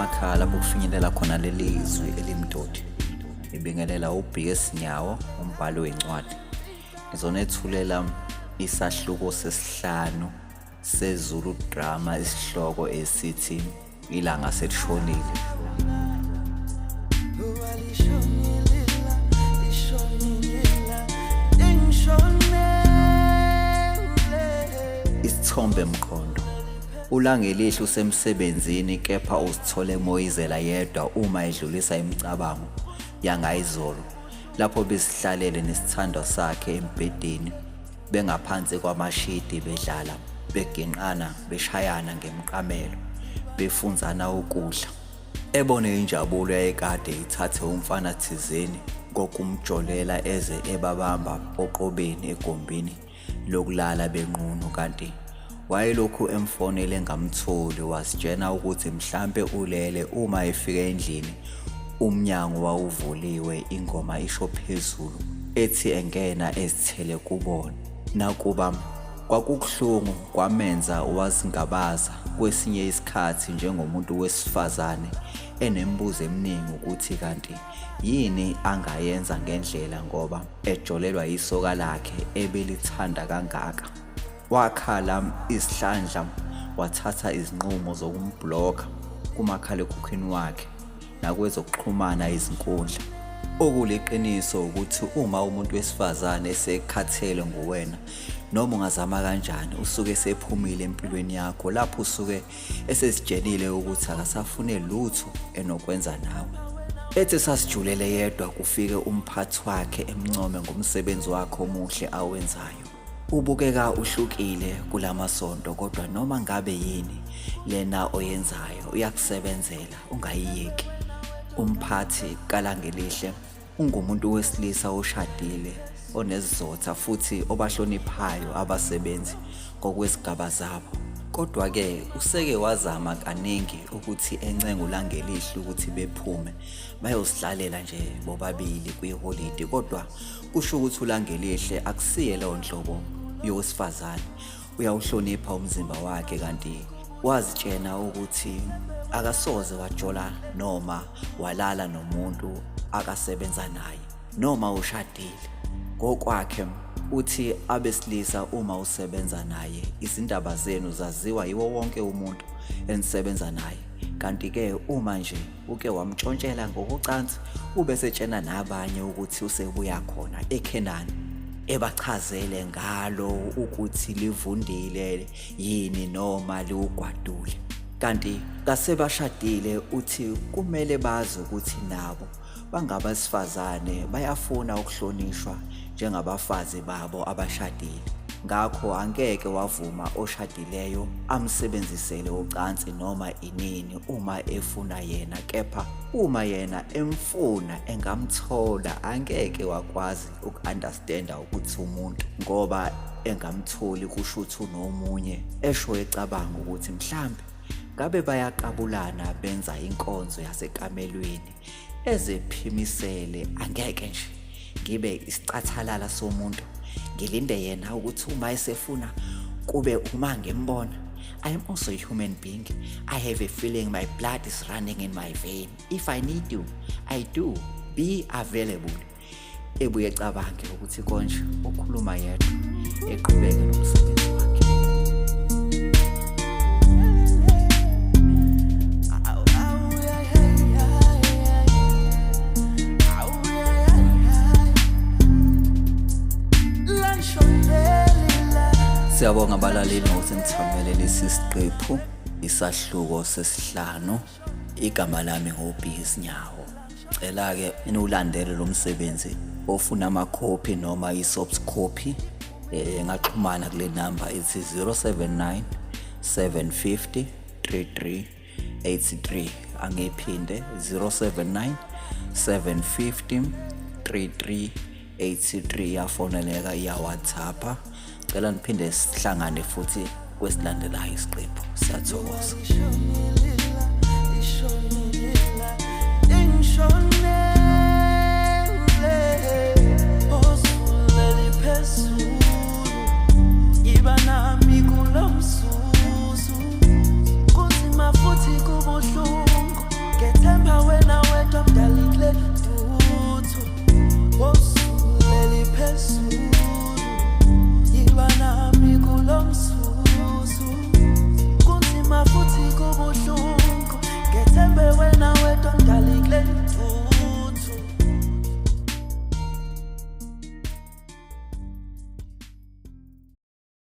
emakhaya lapho kufinyelela khona leli zwi elimdodi. Ngibingelela uBS Nyawo, umbhali wencwadi. Ngizonethulela isahluko sesihlanu seZulu drama isihloko esithi Ilanga Selishonile. Isithombe mkhondo. Ulangelihle usemsebenzini kepha uzithole emoyizela yedwa uma edlulisa imicabango yangayizolo lapho besihlalele nesithandwa sakhe embhedeni bengaphansi kwamashidi bedlala beginqana beshayana ngemqamelo befunzana ukudla. Ebone injabulo yayikade ithathe umfana thizeni kokumjolela eze ebabamba oqobeni egombini lokulala benqunu kanti wayelokhu emfonele engamtholi wasitshena ukuthi mhlambe ulele uma efika endlini umnyango wawuvuliwe ingoma isho phezulu ethi engena ezithele kubona. Nakuba kwakuhlungu kwamenza wazingabaza kwesinye isikhathi njengomuntu wesifazane enembuzo eminingi ukuthi kanti yini angayenza ngendlela ngoba ejolelwa isoka lakhe ebelithanda kangaka. Wakhala isihlandla wathatha izinqumo zokumbloka kumakhalekhukhwini wakhe nakwezokuxhumana izinkundla. Okuliqiniso ukuthi uma umuntu wesifazane esekhathele nguwena noma ungazama kanjani usuke sephumile empilweni yakho lapho usuke esesijenile ukuthi akasafune lutho enokwenza nawe. Ethi sasijulele yedwa kufike umphathi wakhe emncome ngomsebenzi wakhe omuhle awenzayo. Ubukeka uhlukile kulamasonto kodwa noma ngabe yini lena oyenzayo uyakusebenzela ungayiyeki. Umphathi kaLangelihle ungumuntu wesilisa oshadile onezizotha futhi obahloniphayo abasebenzi ngokwesigaba zabo. Kodwa ke useke wazama kaningi ukuthi encenga uLangelihle ukuthi bephume bayosihlalela nje bobabili kwiholide kodwa kusho ukuthi uLangelihle akusiye leyo nhlobo yowesifazane uyawuhlonipha umzimba wakhe kanti wazitshena ukuthi akasoze wajola noma walala nomuntu akasebenza naye noma ushadile. Ngokwakhe uthi abesilisa uma usebenza naye izindaba zenu zaziwa yiwo wonke umuntu enisebenza naye kanti ke uma nje uke wamtshontshela ngokucansi ubesetshena nabanye ukuthi usebuya khona eKhenani ebachazele ngalo ukuthi livundile yini noma liwugwadule. Kanti kasebashadile uthi kumele bazi ukuthi nabo bangabasifazane bayafuna ukuhlonishwa njengabafazi babo abashadile. Ngakho angeke wavuma oshadileyo amsebenzisele ucansi noma inini uma efuna yena kepha uma yena emfuna engamthola angeke wakwazi ukunderstanda ukuthi umuntu ngoba engamtholi kusho ukuthi unomunye esho ecabanga ukuthi mhlambe ngabe bayaqabulana benza inkonzo yasekamelweni ezephimisele. Angeke nje ngibe isicathalala somuntu ngilinde yena ukuthi uma esefuna kube uma ngembona. I am also a human being. I have a feeling my blood is running in my vein. If I need you, I do. Be available. Ebuye cabange ukuthi konje ukhuluma yedwa eqhubeke nomsebenzi wakhe. Siyabonga abalaleli ngokuthi nithamele lesi siqephu isahluko sesihlanu. Igama lami ngoBS Nyawo. Cela ke niwulandele lo msebenzi ofuna amakhophi noma isoft copy ngaxhumana kule number ethi 079 750 3383. Angiphinde 079 750 3383 yafoneleka iya WhatsApp. Cela niphinde sihlangane futhi kwesilandelayo isiqephu. Siyathokoza.